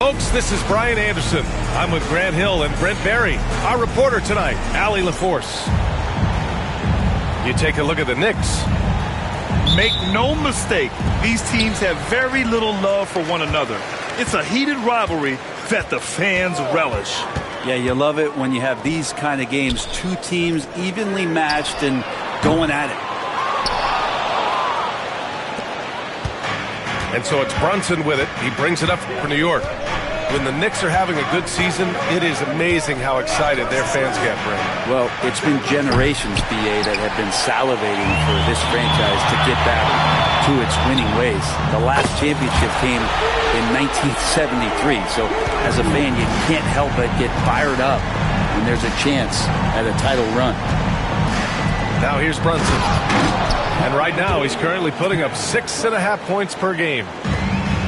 Folks, this is Brian Anderson. I'm with Grant Hill and Brent Barry. Our reporter tonight, Allie LaForce. You take a look at the Knicks. Make no mistake, these teams have very little love for one another. It's a heated rivalry that the fans relish. Yeah, you love it when you have these kind of games. Two teams evenly matched and going at it. And so it's Brunson with it. He brings it up for New York. When the Knicks are having a good season, it is amazing how excited their fans get, Brent. Well, it's been generations, B.A., that have been salivating for this franchise to get back to its winning ways. The last championship came in 1973, so as a fan, you can't help but get fired up when there's a chance at a title run. Now here's Brunson. And right now, he's currently putting up 6.5 points per game.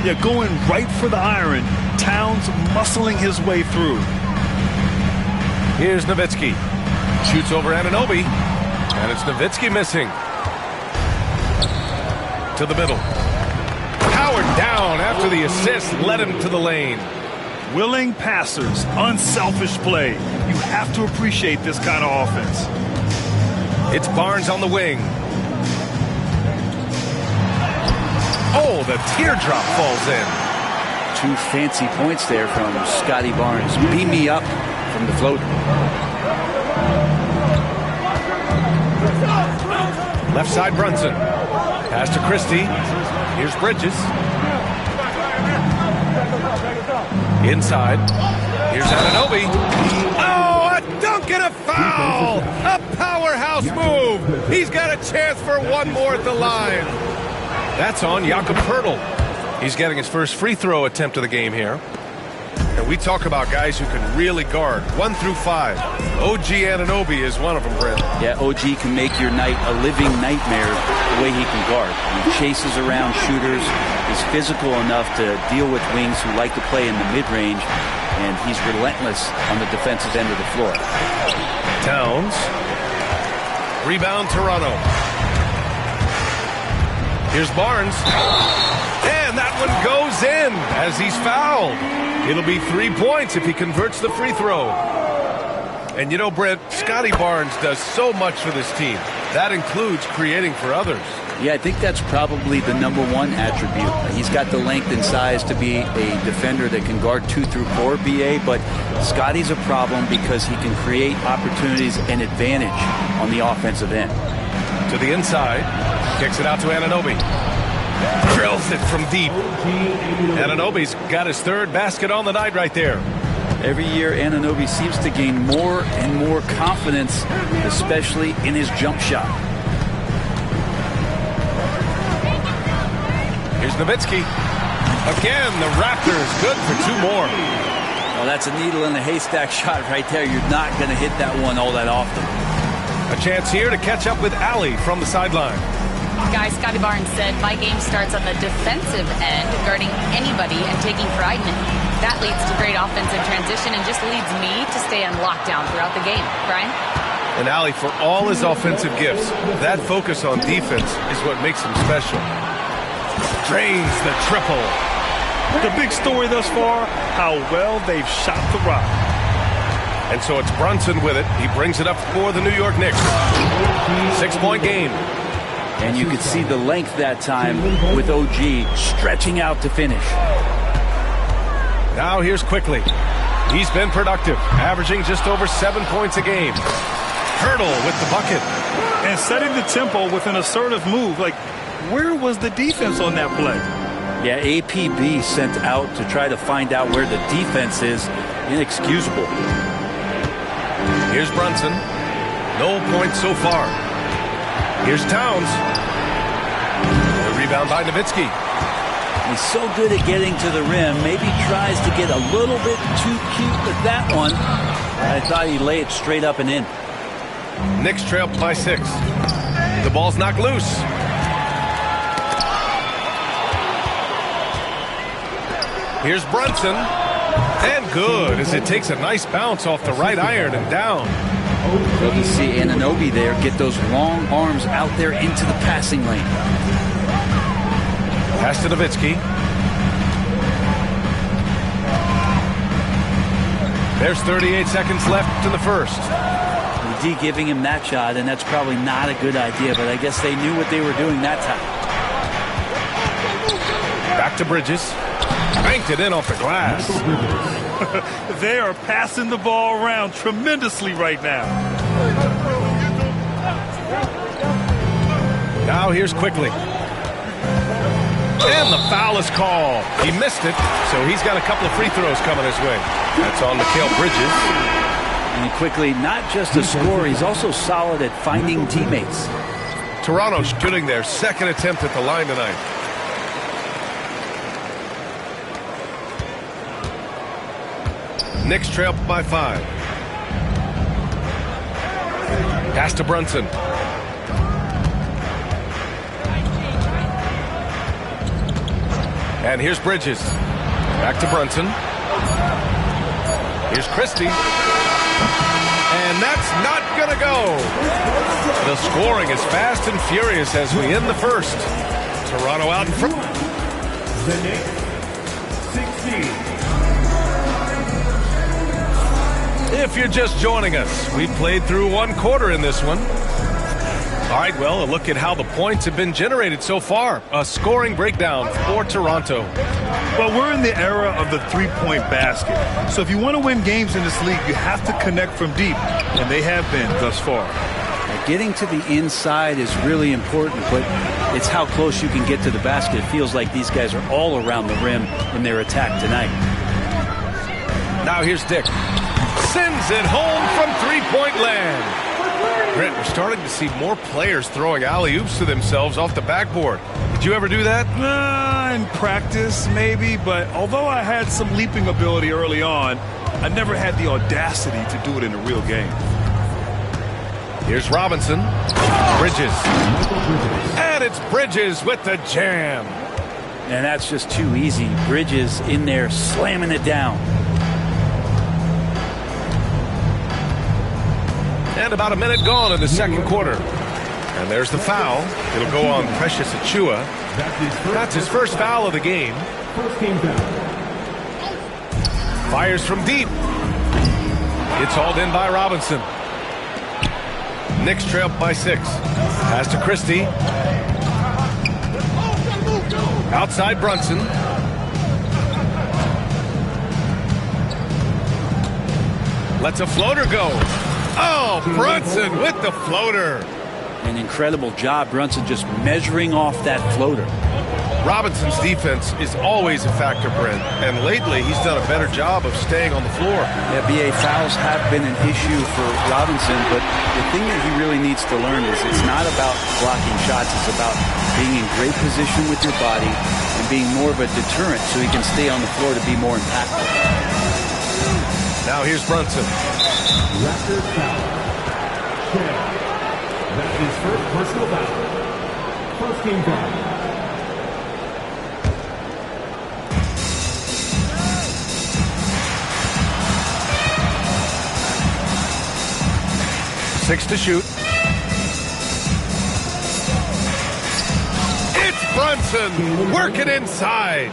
Yeah, going right for the iron. Towns muscling his way through. Here's Nowitzki. Shoots over Anunoby. And it's Nowitzki missing. To the middle. Howard down after the assist led him to the lane. Willing passers, unselfish play. You have to appreciate this kind of offense. It's Barnes on the wing. Oh, the teardrop falls in. Two fancy points there from Scotty Barnes. Beam me up from the float. Left side Brunson. Pass to Christie. Here's Bridges. Inside. Here's Anunoby. Oh, a dunk and a foul! A powerhouse move. He's got a chance for one more at the line. That's on Jakob Poeltl. He's getting his first free throw attempt of the game here. And we talk about guys who can really guard 1 through 5. OG Anunoby is one of them, Brent. Yeah, OG can make your night a living nightmare the way he can guard. He chases around shooters. He's physical enough to deal with wings who like to play in the mid-range. And he's relentless on the defensive end of the floor. Towns. Rebound Toronto. Here's Barnes. And that one goes in as he's fouled. It'll be 3 points if he converts the free throw. And you know, Brent, Scotty Barnes does so much for this team. That includes creating for others. Yeah, I think that's probably the #1 attribute. He's got the length and size to be a defender that can guard 2 through 4, BA, but Scotty's a problem because he can create opportunities and advantage on the offensive end. To the inside. Kicks it out to Anunoby. Drills it from deep. Anunoby's got his third basket on the night right there. Every year, Anunoby seems to gain more and more confidence, especially in his jump shot. Here's Nowitzki. Again, the Raptors good for 2 more. Well, that's a needle in a haystack shot right there. You're not going to hit that one all that often. A chance here to catch up with Allie from the sideline. Guys, Scotty Barnes said, my game starts on the defensive end, guarding anybody and taking pride in it. That leads to great offensive transition and just leads me to stay on lockdown throughout the game. Brian? And Allie, for all his offensive gifts, that focus on defense is what makes him special. Drains the triple. The big story thus far, how well they've shot the rock. And so it's Brunson with it. He brings it up for the New York Knicks. 6-point game. And you could see the length that time with OG stretching out to finish. Now here's Quickly. He's been productive, averaging just over 7 points a game. Poeltl with the bucket. And setting the tempo with an assertive move. Like, where was the defense on that play? Yeah, APB sent out to try to find out where the defense is. Inexcusable. Here's Brunson. No points so far. Here's Towns. The rebound by Nowitzki. He's so good at getting to the rim. Maybe tries to get a little bit too cute with that one. I thought he'd lay it straight up and in. Knicks trail by 6. The ball's knocked loose. Here's Brunson. And good as it takes a nice bounce off the right iron and down. Good to see Anunoby there get those long arms out there into the passing lane. Pass to Nowitzki. There's 38 seconds left in the first. The D giving him that shot, and that's probably not a good idea, but I guess they knew what they were doing that time. Back to Bridges. Banked it in off the glass. They are passing the ball around tremendously right now. Now here's Quickly. And the foul is called. He missed it, so he's got a couple of free throws coming his way. That's on Mikal Bridges. And Quickly, not just a scorer, he's also solid at finding teammates. Toronto shooting their second attempt at the line tonight. Knicks trail by 5. Pass to Brunson. And here's Bridges. Back to Brunson. Here's Christie. And that's not going to go. The scoring is fast and furious as we end the first. Toronto out in front. The Knicks, 16. If you're just joining us, we played through one quarter in this one. All right, well, a look at how the points have been generated so far. A scoring breakdown for Toronto. Well, we're in the era of the three-point basket. So if you want to win games in this league, you have to connect from deep, and they have been thus far. Getting to the inside is really important, but it's how close you can get to the basket. It feels like these guys are all around the rim in their attack tonight. Now here's Dick. Sends it home from three-point land. Brent, we're starting to see more players throwing alley-oops to themselves off the backboard. Did you ever do that? In practice, maybe, but although I had some leaping ability early on, I never had the audacity to do it in a real game. Here's Robinson. Bridges. And it's Bridges with the jam. And that's just too easy. Bridges in there slamming it down. And about a minute gone in the second quarter. And there's the foul. It'll go on Precious Achiuwa. That's his first foul of the game. First game foul. Fires from deep. It's hauled in by Robinson. Knicks trail by 6. Pass to Christie. Outside Brunson. Lets a floater go. Oh, Brunson with the floater. An incredible job, Brunson just measuring off that floater. Robinson's defense is always a factor, Brent, and lately he's done a better job of staying on the floor. Yeah, BA fouls have been an issue for Robinson, but the thing that he really needs to learn is it's not about blocking shots, it's about being in great position with your body and being more of a deterrent so he can stay on the floor to be more impactful. Now here's Brunson. Raptors foul. That's his first personal foul. First game foul. Six to shoot. It's Brunson working inside.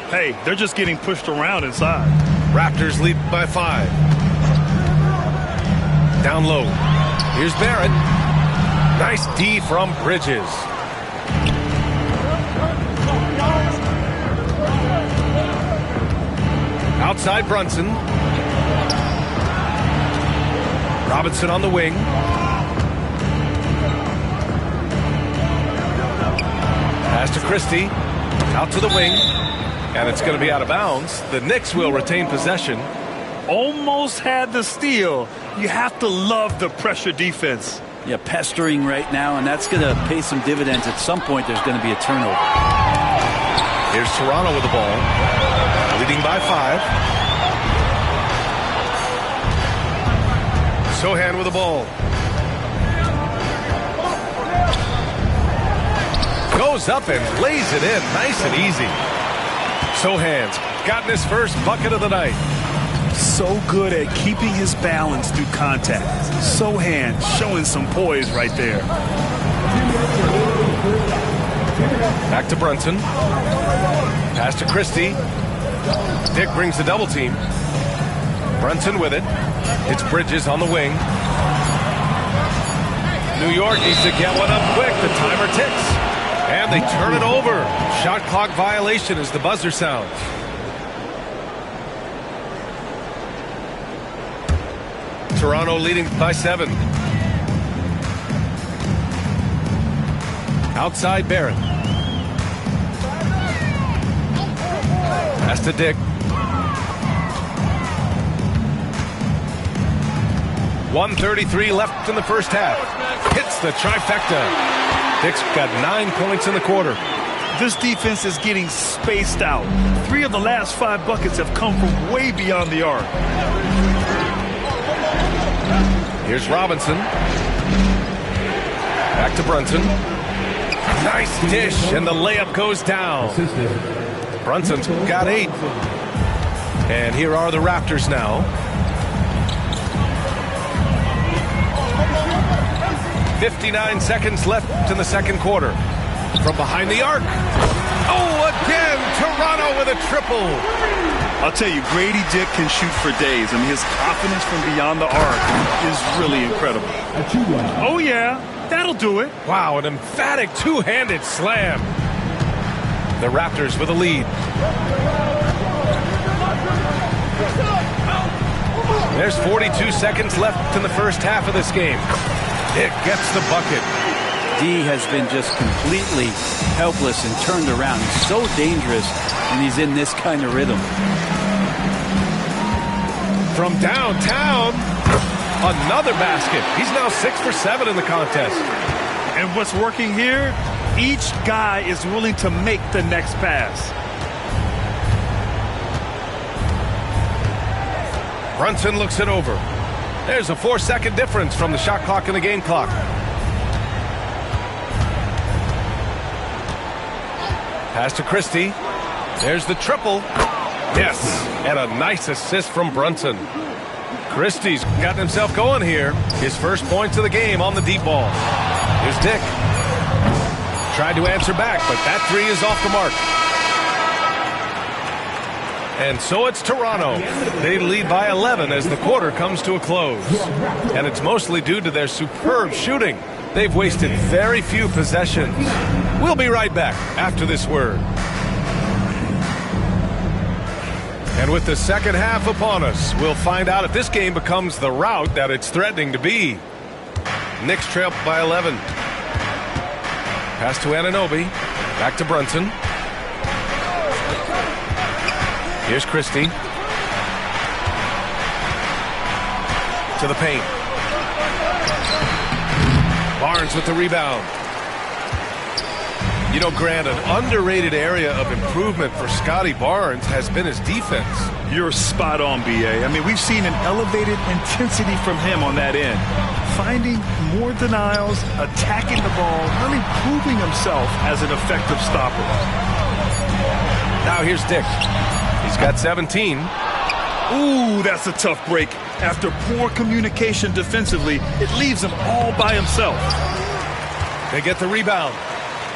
Hey, they're just getting pushed around inside. Raptors lead by 5. Down low. Here's Barrett. Nice D from Bridges. Outside Brunson. Robinson on the wing. Pass to Christie. Out to the wing. And it's going to be out of bounds. The Knicks will retain possession. Almost had the steal. You have to love the pressure defense. Yeah, pestering right now, and that's going to pay some dividends. At some point, there's going to be a turnover. Here's Toronto with the ball. Leading by 5. Sochan with the ball. Goes up and lays it in nice and easy. Sochan's gotten his first bucket of the night. So good at keeping his balance through contact. Sochan showing some poise right there. Back to Brunson. Pass to Christie. Dick brings the double team. Brunson with it. It's Bridges on the wing. New York needs to get one up quick. The timer ticks. And they turn it over. Shot clock violation as the buzzer sounds. Toronto leading by 7. Outside Barron. Pass to Dick. 1:33 left in the first half. Hits the trifecta. Dick's got 9 points in the quarter. This defense is getting spaced out. 3 of the last 5 buckets have come from way beyond the arc. Here's Robinson. Back to Brunson. Nice dish, and the layup goes down. Brunson's got 8. And here are the Raptors now. 59 seconds left in the second quarter. From behind the arc. Oh, again, Toronto with a triple. I'll tell you, Grady Dick can shoot for days. I mean, his confidence from beyond the arc is really incredible. Oh, yeah, that'll do it. Wow, an emphatic two-handed slam. The Raptors with a lead. There's 42 seconds left in the first half of this game. Dick gets the bucket. D has been just completely helpless and turned around. He's so dangerous when he's in this kind of rhythm. From downtown, another basket. He's now 6 for 7 in the contest. And what's working here, each guy is willing to make the next pass. Brunson looks it over. There's a 4-second difference from the shot clock and the game clock. Pass to Christie. There's the triple. Yes, and a nice assist from Brunson. Christie's gotten himself going here. His first points of the game on the deep ball. Here's Dick. Tried to answer back, but that 3 is off the mark. And so it's Toronto. They lead by 11 as the quarter comes to a close. And it's mostly due to their superb shooting. They've wasted very few possessions. We'll be right back after this word. And with the second half upon us, we'll find out if this game becomes the rout that it's threatening to be. Knicks trail by 11. Pass to Anunoby. Back to Brunson. Here's Christie. To the paint. Barnes with the rebound. You know, Grant, an underrated area of improvement for Scotty Barnes has been his defense. You're spot on, B.A. I mean, we've seen an elevated intensity from him on that end. Finding more denials, attacking the ball, really proving himself as an effective stopper. Now here's Dick. He's got 17. Ooh, that's a tough break. After poor communication defensively, it leaves him all by himself. They get the rebound.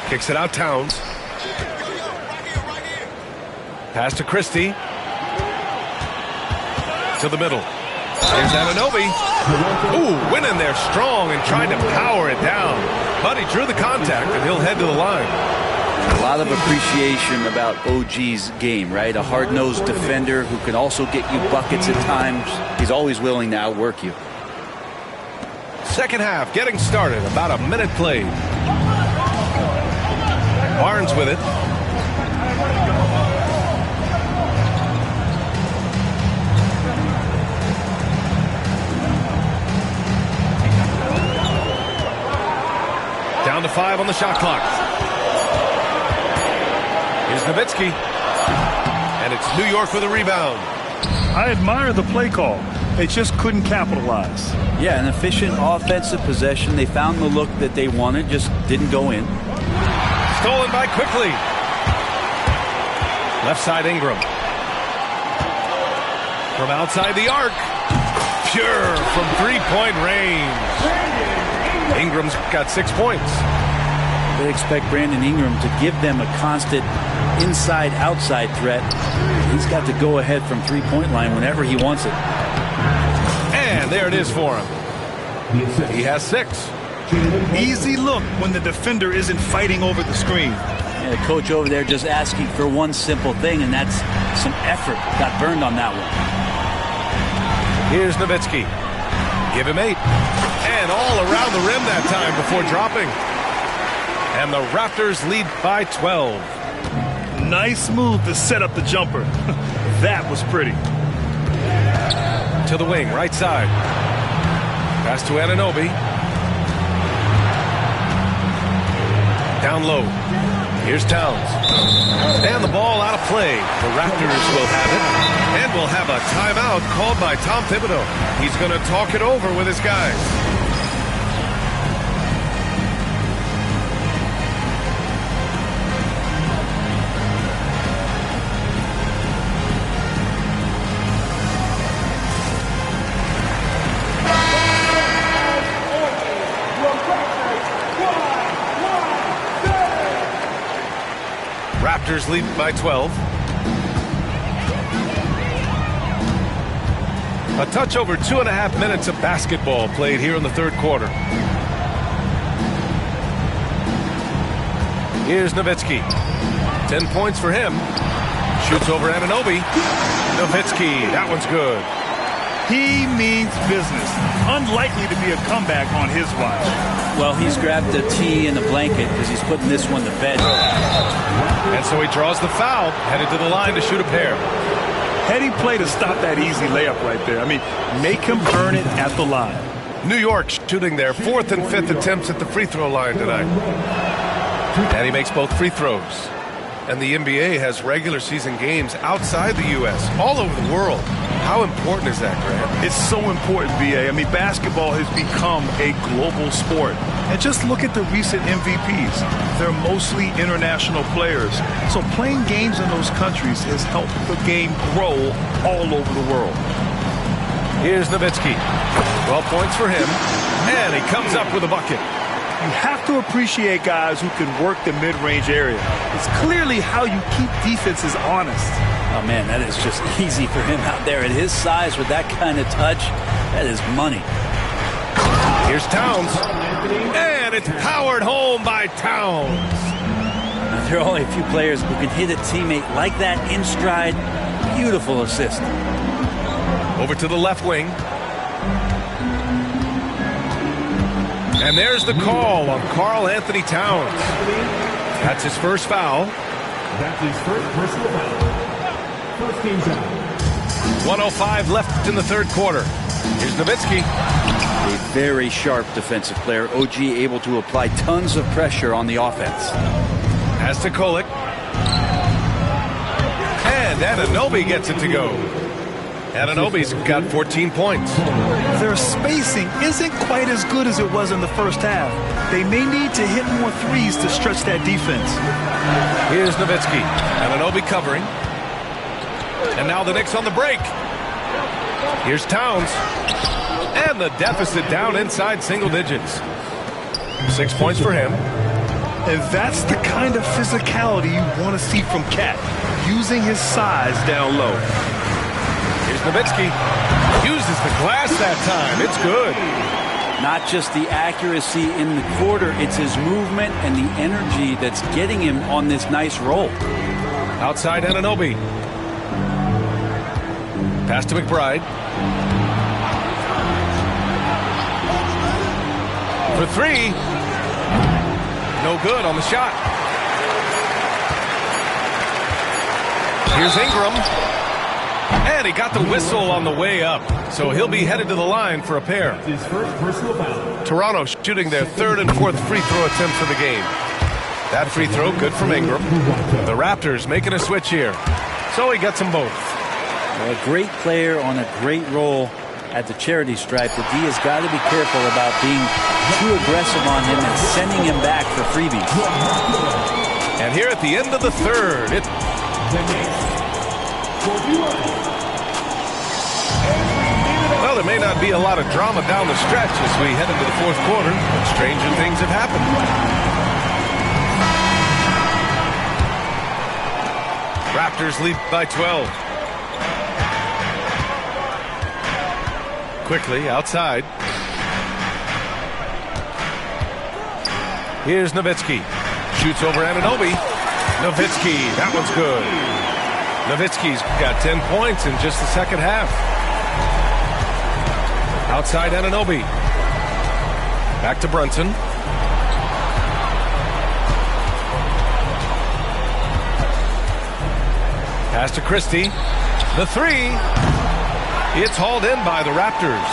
Kicks it out, Towns. Pass to Christie. To the middle. Here's Anunoby. Ooh, went in there strong and tried to power it down. But he drew the contact, and he'll head to the line. A lot of appreciation about OG's game, right? A hard-nosed defender who can also get you buckets at times. He's always willing to outwork you. Second half getting started. About a minute played. Barnes with it. Down to 5 on the shot clock. Here's Nowitzki. And it's New York with a rebound. I admire the play call. They just couldn't capitalize. Yeah, an efficient offensive possession. They found the look that they wanted, just didn't go in. Stolen by Quickly. Left side Ingram. From outside the arc. Pure from three-point range. Ingram's got 6 points. They expect Brandon Ingram to give them a constant inside-outside threat. He's got to go ahead from three-point line whenever he wants it. And there it is for him. He has 6. Easy look when the defender isn't fighting over the screen. And the coach over there just asking for one simple thing, and that's some effort. Got burned on that one. Here's Nowitzki. Give him 8. And all around the rim that time before dropping. And the Raptors lead by 12. Nice move to set up the jumper. That was pretty. To the wing, right side. Pass to Anunoby. Down low. Here's Towns. And the ball out of play. The Raptors will have it. And will have a timeout called by Tom Thibodeau. He's going to talk it over with his guys. Raptors lead by 12. A touch over 2.5 minutes of basketball played here in the third quarter. Here's Nowitzki. 10 points for him. Shoots over Anunoby. Nowitzki, that one's good. He means business. Unlikely to be a comeback on his watch. Well, he's grabbed the tee and the blanket because he's putting this one to bed. And so he draws the foul, headed to the line to shoot a pair. Heady play to stop that easy layup right there. I mean, make him earn it at the line. New York shooting their 4th and 5th attempts at the free throw line tonight. And he makes both free throws. And the NBA has regular season games outside the U.S., all over the world. How important is that, Grant? It's so important, B.A. I mean, basketball has become a global sport. And just look at the recent MVPs. They're mostly international players. So playing games in those countries has helped the game grow all over the world. Here's Nowitzki. 12 points for him. And he comes up with a bucket. You have to appreciate guys who can work the mid-range area. It's clearly how you keep defenses honest. Oh, man, that is just easy for him out there. At his size, with that kind of touch, that is money. Here's Towns. And it's powered home by Towns. Now, there are only a few players who can hit a teammate like that in stride. Beautiful assist. Over to the left wing. And there's the call on Karl Anthony Towns. That's his first foul. That's his first personal foul. First team foul. 1:05 left in the third quarter. Here's Nowitzki. A very sharp defensive player. OG able to apply tons of pressure on the offense. As to Kolek. And Anunoby gets it to go. Anunoby's got 14 points. Their spacing isn't quite as good as it was in the first half. They may need to hit more threes to stretch that defense. Here's Nowitzki. Anunoby covering. And now the Knicks on the break. Here's Towns. And the deficit down inside single digits. 6 points for him. And that's the kind of physicality you want to see from Cat, using his size down low. Here's Nowitzki. Uses the glass that time. It's good. Not just the accuracy in the quarter, it's his movement and the energy that's getting him on this nice roll. Outside Anunoby. Pass to McBride. For 3. No good on the shot. Here's Ingram. And he got the whistle on the way up. So he'll be headed to the line for a pair. His first personal foul. Toronto shooting their 3rd and 4th free throw attempts of the game. That free throw good from Ingram. The Raptors making a switch here. So he gets them both. Well, a great player on a great role at the charity stripe. The D has got to be careful about being too aggressive on him and sending him back for freebies. And here at the end of the third, The Knicks. 41. well, there may not be a lot of drama down the stretch as we head into the fourth quarter, but stranger things have happened. Raptors lead by 12. Quickly outside. Here's Nowitzki. Shoots over Anunoby. Nowitzki, that one's good. Nowitzki's got 10 points in just the second half. Outside Anunoby. Back to Brunson. Pass to Christie. The three. It's hauled in by the Raptors.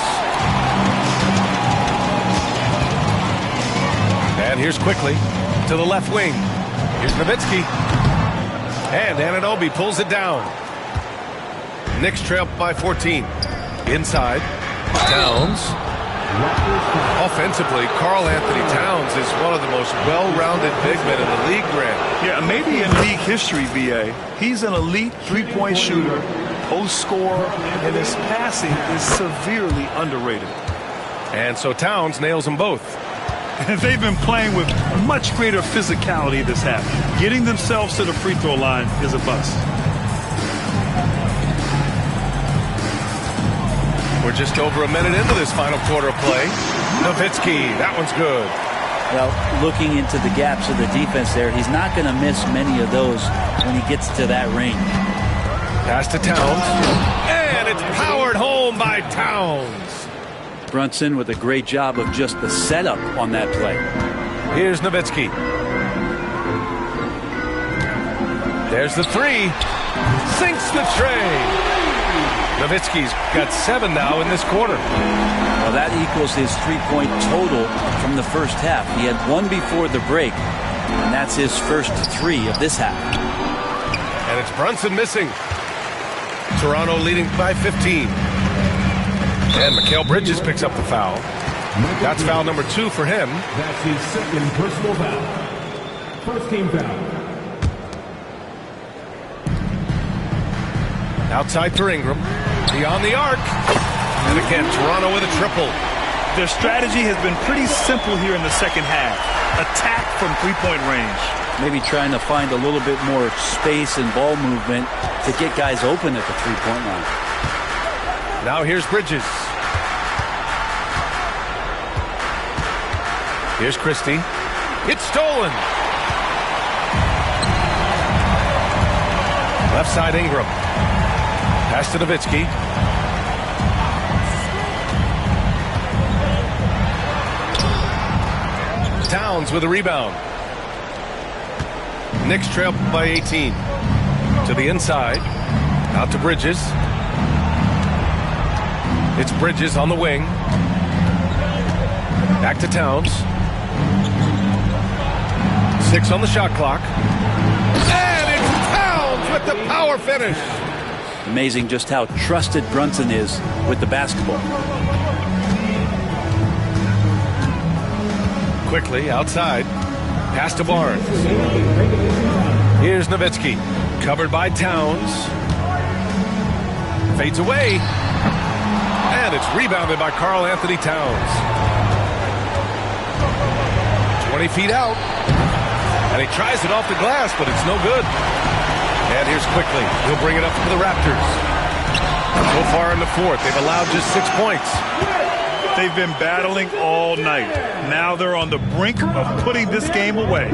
And here's Quickly to the left wing. Here's Nowitzki. And Anunoby pulls it down. Knicks trail by 14. Inside. Towns. Offensively, Karl-Anthony Towns is one of the most well-rounded big men in the league, Grant. Yeah, maybe in league history, VA. He's an elite three-point shooter, post scorer, and his passing is severely underrated. And so Towns nails them both. And they've been playing with much greater physicality this half. Getting themselves to the free throw line is a bust. We're just over a minute into this final quarter of play. Nowitzki, that one's good. Well, looking into the gaps of the defense there, he's not going to miss many of those when he gets to that range. Pass to Towns. And it's powered home by Towns. Brunson with a great job of just the setup on that play. Here's Nowitzki. There's the three. Sinks the tray. Nowitzki's got 7 now in this quarter. Well, that equals his three-point total from the first half. He had 1 before the break, and that's his first 3 of this half. And it's Brunson missing. Toronto leading by 15. And Mikal Bridges picks up the foul. That's foul number 2 for him. That's his second personal foul. First team foul. Outside for Ingram. Beyond the arc. And again, Toronto with a triple. Their strategy has been pretty simple here in the second half. Attack from three-point range. Maybe trying to find a little bit more space and ball movement to get guys open at the three-point line. Now here's Bridges. Here's Christie. It's stolen. Left side Ingram. Pass to Nowitzki. Towns with a rebound. Knicks trail by 18. To the inside. Out to Bridges. It's Bridges on the wing. Back to Towns. 6 on the shot clock. And it's Towns with the power finish. Amazing just how trusted Brunson is with the basketball. Quickly outside. Pass to Barnes. Here's Nowitzki. Covered by Towns. Fades away. And it's rebounded by Karl-Anthony Towns. 20 feet out. And he tries it off the glass, but it's no good. And here's Quickly. He'll bring it up for the Raptors. So far in the fourth, they've allowed just 6 points. They've been battling all night. Now they're on the brink of putting this game away.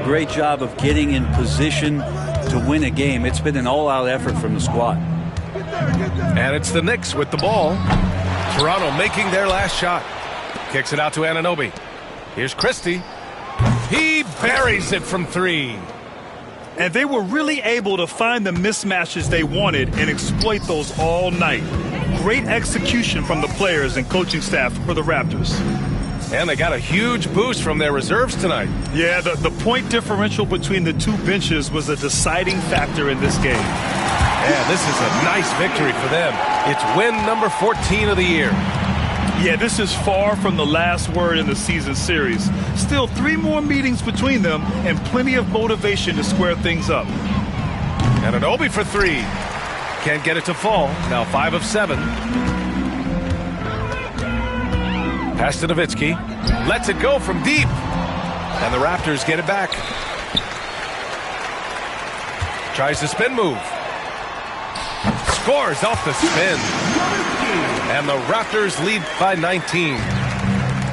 Great job of getting in position to win a game. It's been an all-out effort from the squad. And it's the Knicks with the ball. Toronto making their last shot. Kicks it out to Anunoby. Here's Christie. He buries it from 3. And they were really able to find the mismatches they wanted and exploit those all night. Great execution from the players and coaching staff for the Raptors. And they got a huge boost from their reserves tonight. Yeah, the point differential between the two benches was a deciding factor in this game. Yeah, this is a nice victory for them. It's win number 14 of the year. Yeah, this is far from the last word in the season series. Still 3 more meetings between them and plenty of motivation to square things up. Anunoby for 3. Can't get it to fall. Now 5 of 7. Pass to Nowitzki. Lets it go from deep. And the Raptors get it back. Tries the spin move. scores off the spin. And the Raptors lead by 19.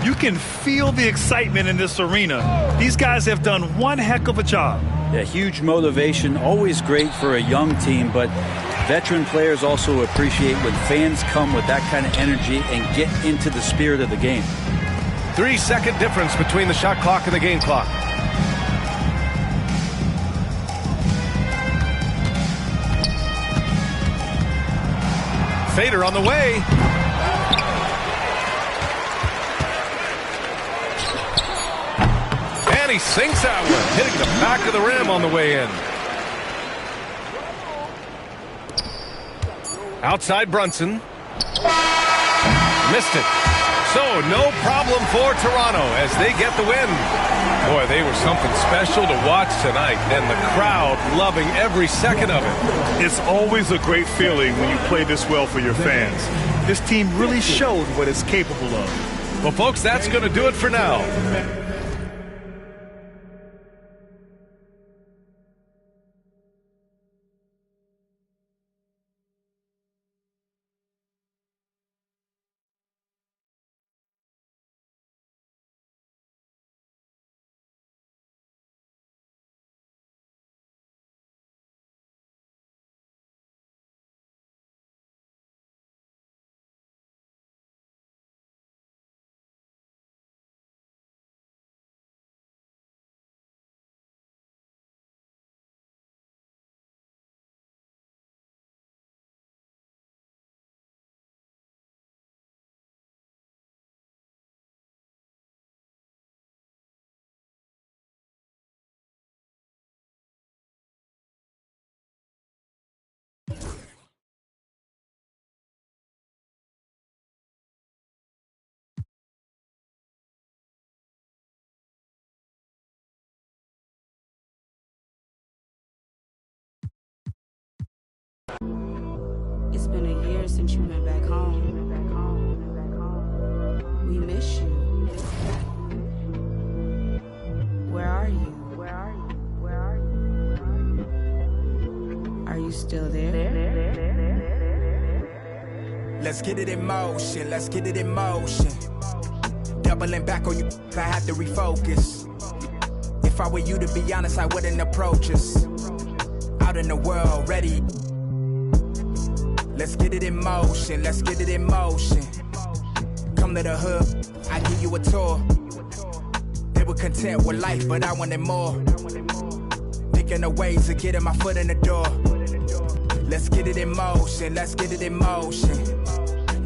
You can feel the excitement in this arena. These guys have done one heck of a job. Yeah, huge motivation, always great for a young team, but veteran players also appreciate when fans come with that kind of energy and get into the spirit of the game. 3-second difference between the shot clock and the game clock. Fader on the way. And he sinks that one, hitting the back of the rim on the way in. Outside Brunson. Missed it. So no problem for Toronto as they get the win. Boy, they were something special to watch tonight, and the crowd loving every second of it. It's always a great feeling when you play this well for your fans. This team really showed what it's capable of. Well, folks, that's going to do it for now. It's been a year since you've been back home. We miss you. Where are you? Are you still there? Let's get it in motion, let's get it in motion. Doubling back on you, I had to refocus. If I were you, to be honest, I wouldn't approach us. Out in the world, ready. Let's get it in motion, let's get it in motion. Come to the hood, I give you a tour. They were content with life, but I wanted more. Thinking of ways to getting my foot in the door. Let's get it in motion, let's get it in motion.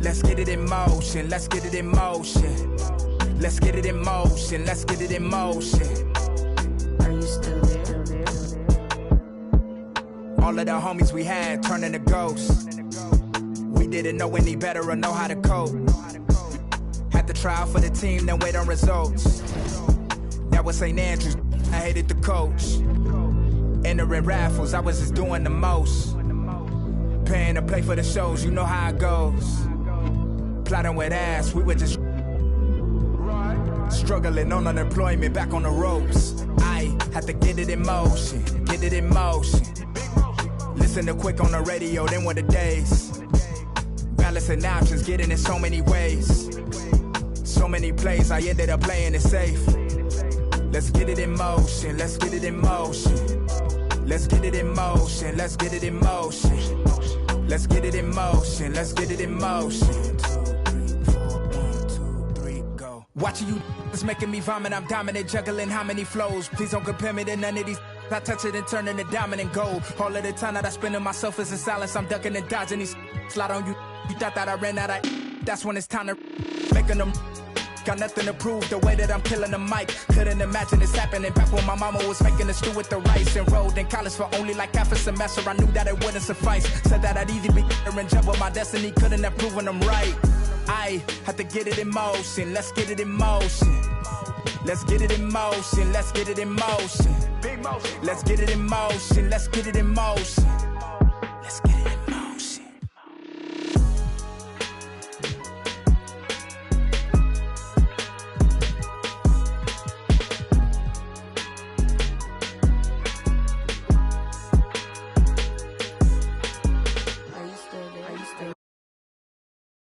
Let's get it in motion, let's get it in motion. Let's get it in motion, let's get it in motion. Are you still there? All of the homies we had turning to ghosts. We didn't know any better or know how to cope. Had to try out for the team, then wait on results. That was St. Andrews, I hated the coach. Entering raffles, I was just doing the most. Paying to play for the shows, you know how it goes. Plotting with ass, we were just struggling on unemployment, back on the ropes. I had to get it in motion, get it in motion. Listen to Quick on the radio, then were the days. Balancing options, getting in so many ways. So many plays, I ended up playing it safe. Let's get it in motion, let's get it in motion. Let's get it in motion, let's get it in motion. Let's get it in motion, let's get it in motion. 2, 3, 4, 1, 2, 3, go. Watching you, it's making me vomit. I'm dominant, juggling how many flows. Please don't compare me to none of these. I touch it and turn into dominant gold. All of the time that I spend in myself is in silence. I'm ducking and dodging these. Slide on you. You thought that I ran out of. That's when it's time to making them. Got nothing to prove the way that I'm killing the mic. Couldn't imagine this happening back when my mama was making a stew with the rice. Enrolled in college for only like half a semester. I knew that it wouldn't suffice. Said that I'd either be or in jail, but my destiny couldn't have proven them right. I had to get it in motion. Let's get it in motion. Let's get it in motion. Let's get it in motion. Let's get it in motion. Let's get it in motion. Let's get it.